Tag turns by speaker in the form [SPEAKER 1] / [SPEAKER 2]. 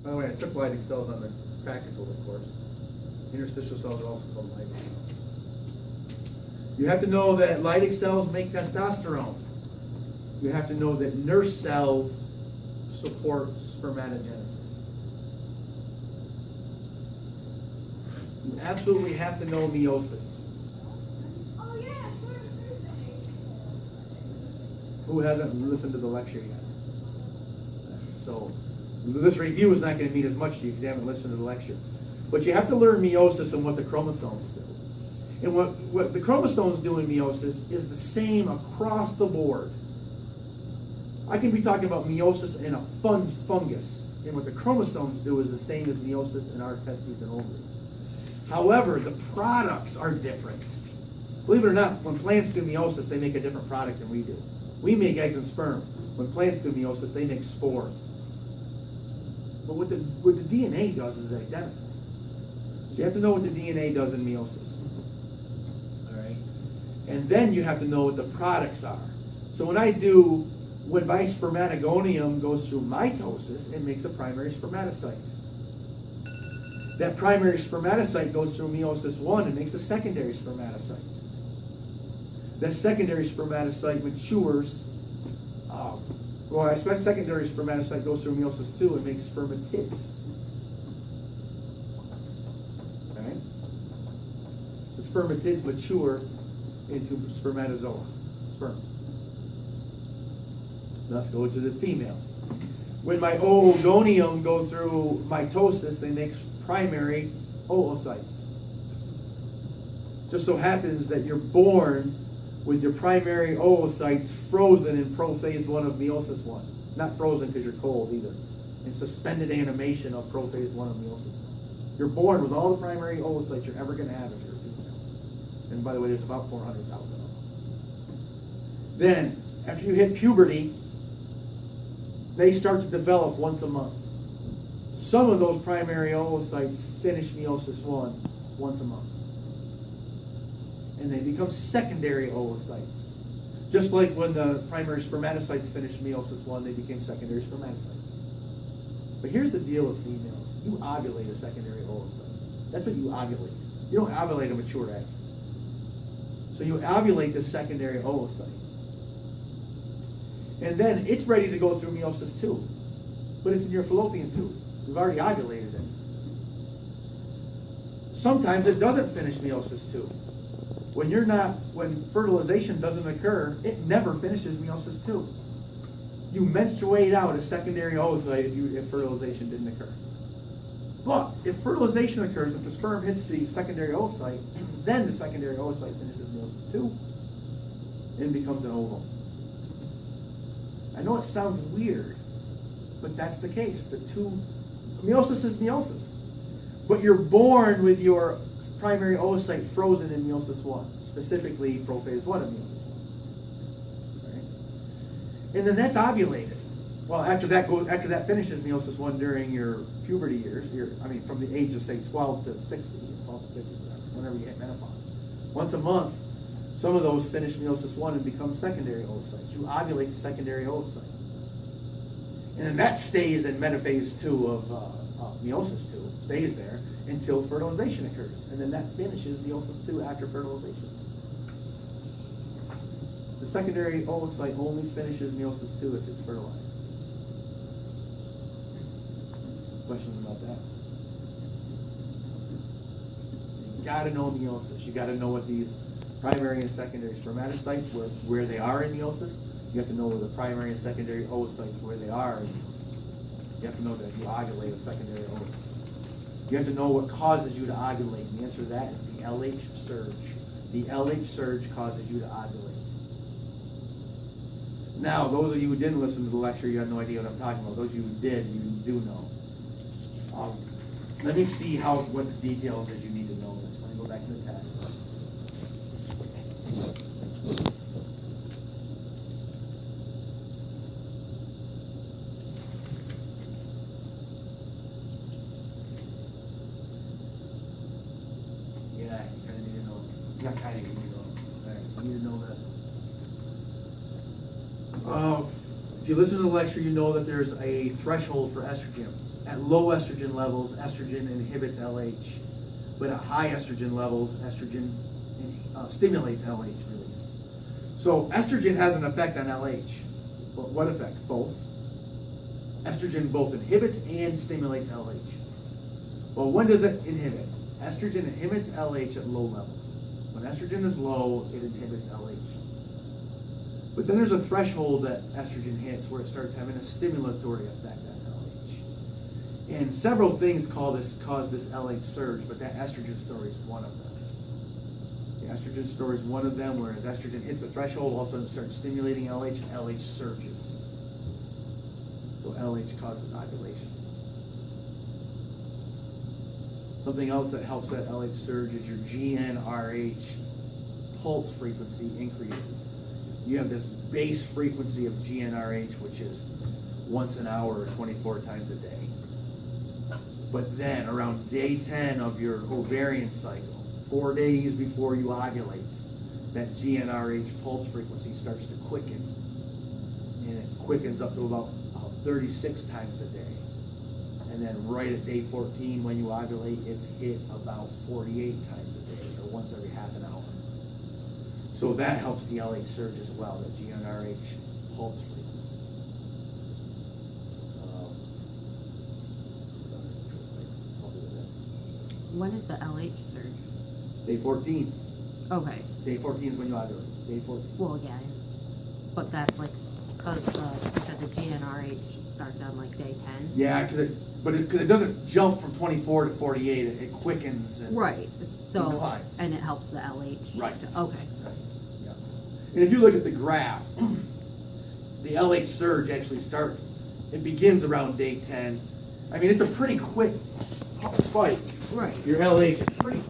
[SPEAKER 1] By the way, I took Leydig cells on the practical, of course. Interstitial cells are also called Leydig cells. You have to know that Leydig cells make testosterone. You have to know that nurse cells support spermatogenesis. You absolutely have to know meiosis.
[SPEAKER 2] Oh yeah, sure, Thursday.
[SPEAKER 1] Who hasn't listened to the lecture yet? So this review is not going to mean as much to you because you haven't listened to the lecture. But you have to learn meiosis and what the chromosomes do. And what the chromosomes do in meiosis is the same across the board. I can be talking about meiosis in a fungus, and what the chromosomes do is the same as meiosis in our testes and ovaries. However, the products are different. Believe it or not, when plants do meiosis, they make a different product than we do. We make eggs and sperm. When plants do meiosis, they make spores. But what the DNA does is identical. So you have to know what the DNA does in meiosis. All right? And then you have to know what the products are. So when my spermatogonium goes through mitosis, it makes a primary spermatocyte. That primary spermatocyte goes through meiosis 1 and makes a secondary spermatocyte. That secondary spermatocyte matures. That secondary spermatocyte goes through meiosis 2 and makes spermatids. Okay? The spermatids mature into spermatozoa, sperm. Let's go to the female. When my oogonium go through mitosis, they make primary oocytes. Just so happens that you're born with your primary oocytes frozen in prophase 1 of meiosis 1. Not frozen because you're cold either. In suspended animation of prophase 1 of meiosis 1. You're born with all the primary oocytes you're ever going to have if you're a female. And by the way, there's about 400,000 of them. Then, after you hit puberty, they start to develop once a month. Some of those primary oocytes finish meiosis 1 once a month. And they become secondary oocytes. Just like when the primary spermatocytes finished meiosis 1, they became secondary spermatocytes. But here's the deal with females. You ovulate a secondary oocyte. That's what you ovulate. You don't ovulate a mature egg. So you ovulate the secondary oocyte. And then it's ready to go through meiosis 2. But it's in your fallopian tube. You've already ovulated it. Sometimes it doesn't finish meiosis 2. When fertilization doesn't occur, it never finishes meiosis 2. You menstruate out a secondary oocyte if fertilization didn't occur. But if fertilization occurs, if the sperm hits the secondary oocyte, then the secondary oocyte finishes meiosis 2 and becomes an ovum. I know it sounds weird, but that's the case. Meiosis is meiosis. But you're born with your primary oocyte frozen in meiosis 1, specifically prophase 1 of meiosis 1. Right? And then that's ovulated. Well, after that finishes meiosis 1 during your puberty years, from the age of say 12 to 60, 12 to 50, whenever you hit menopause. Once a month, some of those finish meiosis 1 and become secondary oocytes. You ovulate the secondary oocyte. And then that stays in metaphase 2 of meiosis 2, stays there until fertilization occurs. And then that finishes meiosis 2 after fertilization. The secondary oocyte only finishes meiosis 2 if it's fertilized. Questions about that? So you got to know meiosis. You got to know what these primary and secondary spermatocytes, where they are in meiosis. You have to know where the primary and secondary oocytes, where they are in meiosis. You have to know that you ovulate a secondary oocyte. You have to know what causes you to ovulate. And the answer to that is the LH surge. The LH surge causes you to ovulate. Now, those of you who didn't listen to the lecture, you have no idea what I'm talking about. Those of you who did, you do know. Let me see what the details is you need to know this. Let me go back to the test. Yeah, you kind of need to know. Not kind of, you need to know. All right, you need to know this. If you listen to the lecture, you know that there's a threshold for estrogen. At low estrogen levels, estrogen inhibits LH, but at high estrogen levels, estrogen stimulates LH release. So estrogen has an effect on LH. What effect? Both. Estrogen both inhibits and stimulates LH. Well, when does it inhibit? Estrogen inhibits LH at low levels. When estrogen is low, it inhibits LH. But then there's a threshold that estrogen hits where it starts having a stimulatory effect on LH. And several things cause this LH surge, but that estrogen story is one of them. The estrogen story is one of them, whereas estrogen hits the threshold, all of a sudden it starts stimulating LH, and LH surges. So LH causes ovulation. Something else that helps that LH surge is your GnRH pulse frequency increases. You have this base frequency of GnRH, which is once an hour or 24 times a day. But then around day 10 of your ovarian cycle, 4 days before you ovulate, that GnRH pulse frequency starts to quicken. And it quickens up to about 36 times a day. And then right at day 14 when you ovulate, it's hit about 48 times a day, or once every half an hour. So that helps the LH surge as well, the GnRH pulse frequency.
[SPEAKER 3] When is the LH surge?
[SPEAKER 1] Day 14.
[SPEAKER 3] Okay,
[SPEAKER 1] Day 14 is when you ovulate. Day 14.
[SPEAKER 3] well, yeah, but that's like, cause you said the GnRH starts on like day 10?
[SPEAKER 1] Yeah, because it doesn't jump from 24 to 48. It quickens. And
[SPEAKER 3] Right, so,
[SPEAKER 1] Inclines.
[SPEAKER 3] and it helps the LH?
[SPEAKER 1] Right.
[SPEAKER 3] Okay.
[SPEAKER 1] Right, yeah. And if you look at the graph, the LH surge actually starts, it begins around day 10. I mean, it's a pretty quick spike.
[SPEAKER 3] Right.
[SPEAKER 1] Your LH is pretty